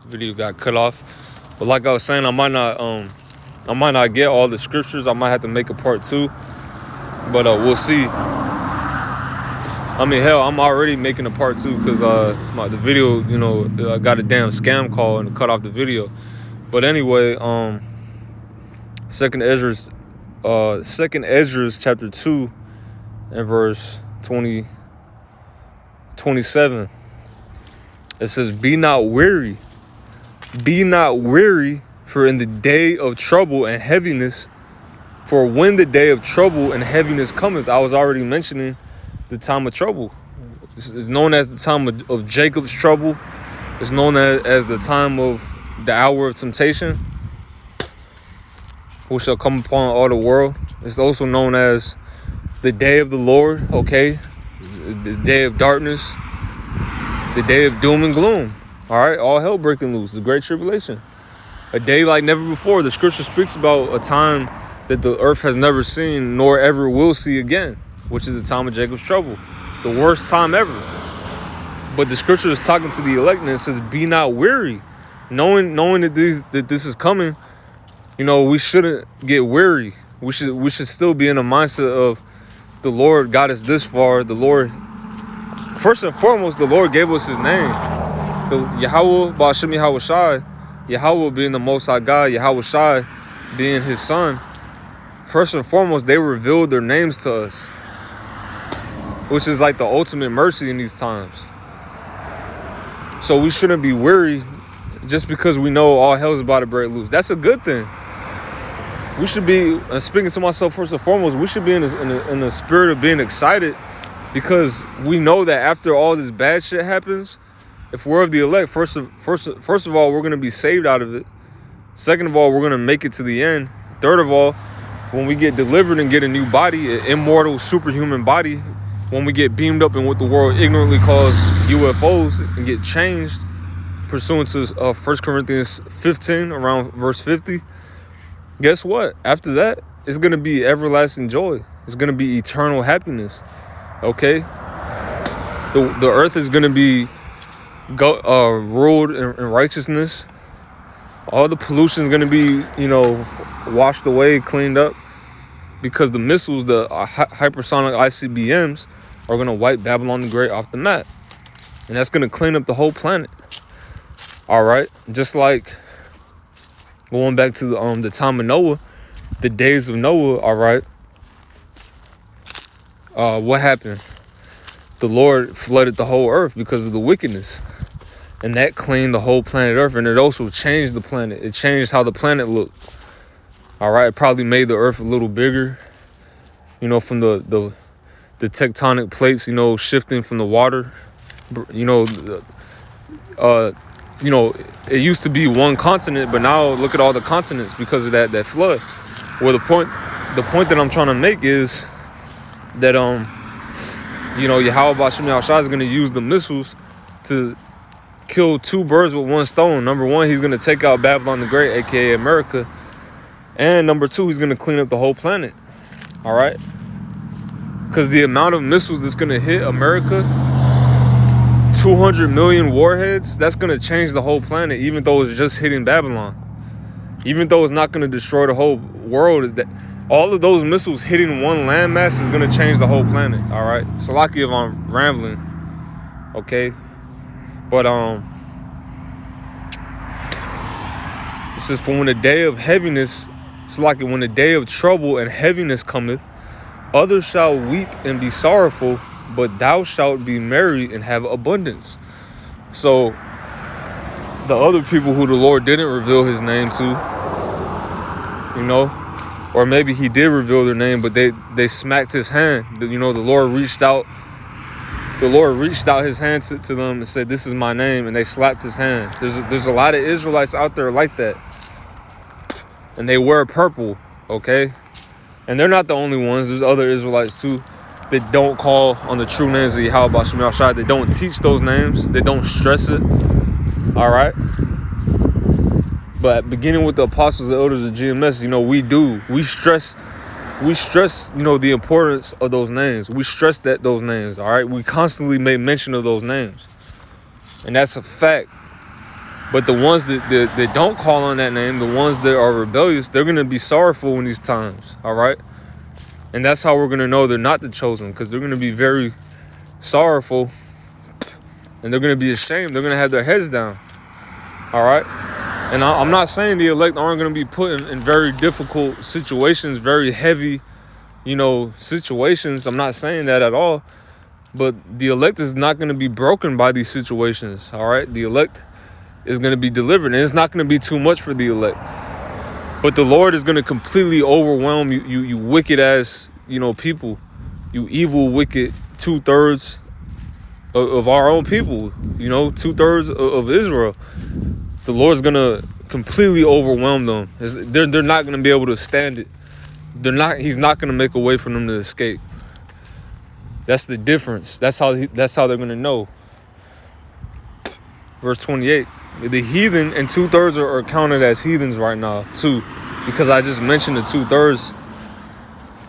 Video got cut off. But like I was saying, I might not get all the scriptures. I might have to make a part 2. But we'll see. I mean, hell, I'm already making a part 2 because the video, I got a damn scam call and cut off the video. But anyway, Second Ezra's chapter 2 and verse 27. It says, Be not weary, for in the day of trouble and heaviness, for when the day of trouble and heaviness cometh. I was already mentioning the time of trouble. This is known as the time of Jacob's trouble. It's known as the time of the hour of temptation, which shall come upon all the world. It's also known as the day of the Lord, okay? The day of darkness, the day of doom and gloom. All right, all hell breaking loose, the great tribulation. A day like never before. The scripture speaks about a time that the earth has never seen nor ever will see again, which is the time of Jacob's trouble. The worst time ever. But the scripture is talking to the elect and it says, be not weary. Knowing that this is coming, we shouldn't get weary. We should still be in the mindset of the Lord got us this far. The Lord, first and foremost, the Lord gave us his name. The Yahweh Ba'Shem Yahweh Shai, Yahweh being the Most High God, Yahweh Shai being his son. First and foremost, they revealed their names to us, which is like the ultimate mercy in these times. So we shouldn't be weary just because we know all hell is about to break loose. That's a good thing. We should be, speaking to myself first and foremost, we should be in the spirit of being excited, because we know that after all this bad shit happens, if we're of the elect, first of all, we're going to be saved out of it. Second of all, we're going to make it to the end. Third of all, when we get delivered and get a new body, an immortal, superhuman body, when we get beamed up in what the world ignorantly calls UFOs and get changed, pursuant to 1 Corinthians 15, around verse 50, guess what? After that, it's going to be everlasting joy. It's going to be eternal happiness. Okay? The earth is going to be ruled in righteousness. All the pollution is going to be, washed away, cleaned up, because the missiles, the hypersonic ICBMs, are going to wipe Babylon the Great off the map. And that's going to clean up the whole planet. All right? Just like going back to the time of Noah, the days of Noah, all right? What happened? The Lord flooded the whole earth because of the wickedness. And that cleaned the whole planet Earth. And it also changed the planet. It changed how the planet looked. All right? It probably made the earth a little bigger. From the tectonic plates, shifting from the water. It used to be one continent, but now look at all the continents because of that flood. Well, the point that I'm trying to make is that Yahweh Ba'Shem Yahweh Shai is going to use the missiles to kill two birds with one stone. Number one, he's going to take out Babylon the Great, aka America, and number two, he's going to clean up the whole planet. All right, because the amount of missiles that's going to hit America, 200 million warheads, that's going to change the whole planet, even though it's just hitting Babylon. Even though it's not going to destroy the whole world, that all of those missiles hitting one landmass is going to change the whole planet. All right, so lucky if I'm rambling, okay, but it says, for when the day of heaviness, it's like when the day of trouble and heaviness cometh, others shall weep and be sorrowful, but thou shalt be merry and have abundance. So the other people who the Lord didn't reveal his name to, or maybe he did reveal their name, but they smacked his hand. The Lord reached out. The Lord reached out his hand to them and said, this is my name. And they slapped his hand. There's a lot of Israelites out there like that. And they wear purple, okay? And they're not the only ones. There's other Israelites too that don't call on the true names of Yahweh Ba'Shem Yahweh Shai. They don't teach those names. They don't stress it. All right? But beginning with the apostles and elders of GMS, we do. We stress, the importance of those names. We stress those names, all right? We constantly make mention of those names. And that's a fact. But the ones that don't call on that name, the ones that are rebellious, they're going to be sorrowful in these times, all right? And that's how we're going to know they're not the chosen, because they're going to be very sorrowful, and they're going to be ashamed. They're going to have their heads down, all right? And I'm not saying the elect aren't going to be put in very difficult situations, very heavy, situations. I'm not saying that at all. But the elect is not going to be broken by these situations, all right? The elect is going to be delivered, and it's not going to be too much for the elect. But the Lord is going to completely overwhelm you wicked ass, people. You evil, wicked 2/3 of our own people, 2/3 of Israel. The Lord's going to completely overwhelm them. They're not going to be able to stand it. He's not going to make a way for them to escape. That's the difference. That's how they're going to know. Verse 28. The heathen and 2/3 are counted as heathens right now too, because I just mentioned the 2/3.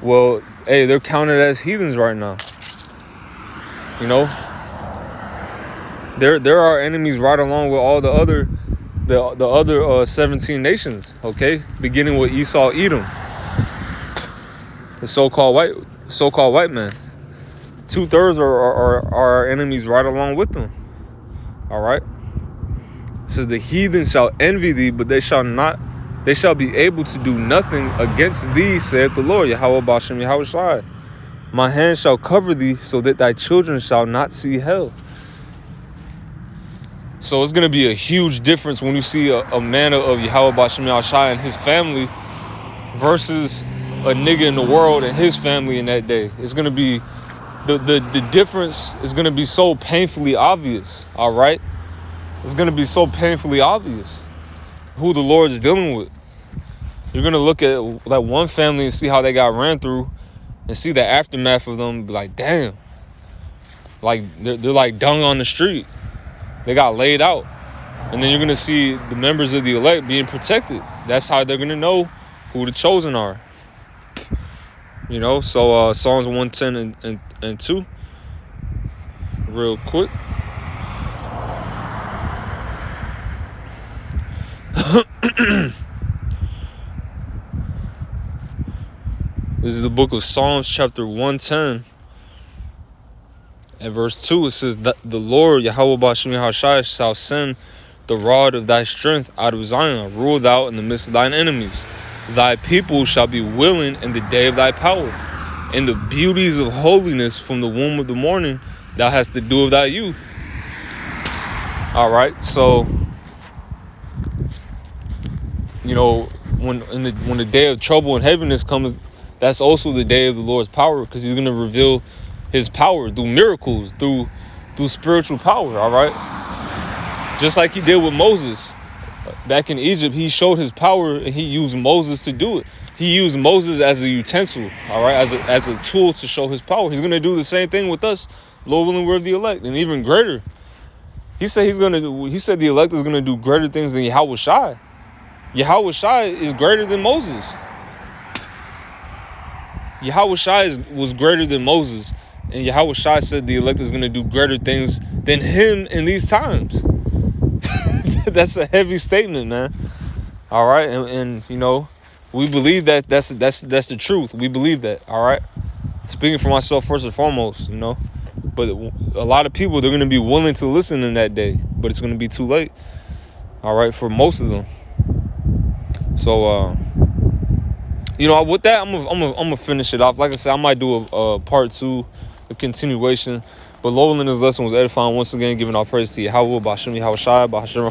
Well, hey, they're counted as heathens right now. They're our enemies right along with all the other 17 nations. Okay, beginning with Esau, Edom, the so-called white man. 2/3 are our enemies right along with them. All right. It says the heathen shall envy thee, but they shall be able to do nothing against thee, saith the Lord. Yahweh Bashem Yahweh Shai. My hand shall cover thee, so that thy children shall not see hell. So it's gonna be a huge difference when you see a man of Yahweh Bashem Yahweh Shai and his family versus a nigga in the world and his family in that day. It's gonna be the difference is gonna be so painfully obvious, all right? It's gonna be so painfully obvious who the Lord is dealing with. You're gonna look at that one family and see how they got ran through and see the aftermath of them and be like, damn. Like they're like dung on the street. They got laid out. And then you're gonna see the members of the elect being protected. That's how they're gonna know who the chosen are. So Psalms 110 and 2, real quick. This is the book of Psalms, chapter 110, and verse 2. It says that the Lord, Yahweh Bashem Yahweh Shai, shall send the rod of thy strength out of Zion. Rule thou in the midst of thine enemies. Thy people shall be willing in the day of thy power. In the beauties of holiness from the womb of the morning, thou hast to do of thy youth. All right, so, when the day of trouble and heaviness comes, that's also the day of the Lord's power, because he's going to reveal his power through miracles, through spiritual power, all right? Just like he did with Moses. Back in Egypt, he showed his power, and he used Moses to do it. He used Moses as a utensil, all right, as a tool to show his power. He's going to do the same thing with us, Lord willing, we're the elect, and even greater. He said the elect is going to do greater things than Yahweh Shai. Yahweh Shai is greater than Moses. Yahweh Shai was greater than Moses, and Yahweh Shai said the elect is going to do greater things than him in these times. That's a heavy statement, man. All right, and we believe that that's the truth. We believe that. All right, speaking for myself first and foremost, but a lot of people, they're going to be willing to listen in that day, but it's going to be too late. All right, for most of them. So with that, I'm gonna finish it off. Like I said, I might do a part 2, a continuation. But Lord willing, this lesson was edifying once again, giving our praise to Yahweh Bashem Yahweh Shai Bashem.